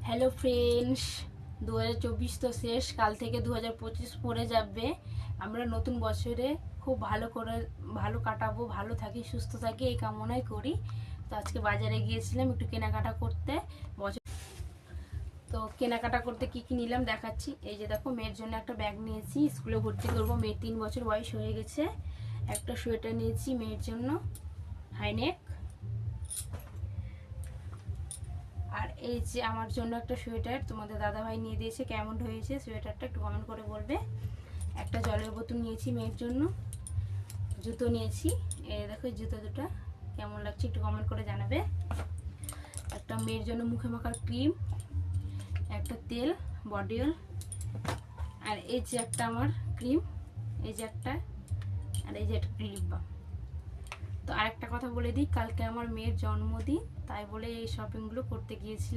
Hello friends, 2024 তো শেষ, কাল থেকে 2025 পড়ে যাবে। আমরা নতুন বছরে খুব ভালো কাটাবো, ভালো থাকি, সুস্থ থাকি এই কামনাই করি। তো আজকে বাজারে গিয়েছিলাম একটু কেনাকাটা করতে। তো কেনাকাটা করতে কি কি নিলাম দেখাচ্ছি। এই যে দেখো, মেয়ের জন্য একটা ব্যাগ নিয়েছি, স্কুলে ভর্তি করবো। মেয়ের 3 বছর বয়স হয়ে গেছে। একটা সোয়েটার নিয়েছি মেয়ের জন্য, হাইনেক। আর এই যে আমার জন্য একটা সোয়েটার তোমাদের দাদাভাই নিয়ে দিয়েছে, কেমন হয়েছে সোয়েটারটা একটু কমেন্ট করে বলবে। একটা জলের বোতল নিয়েছি মেয়ের জন্য। জুতো নিয়েছি, এই দেখো জুতো দুটো কেমন লাগছে একটু কমেন্ট করে জানাবে। একটা মেয়ের জন্য মুখে মাখার ক্রিম, একটা তেল, বডি অয়েল, আর এই যে একটা আমার ক্রিম, এই যে একটা, আর এই যে একটা লিপ বাম। তো আরেকটা কথা বলে দিই, কালকে আমার মেয়ের জন্মদিন, তাই বলে এই শপিংগুলো করতে গিয়েছিলাম।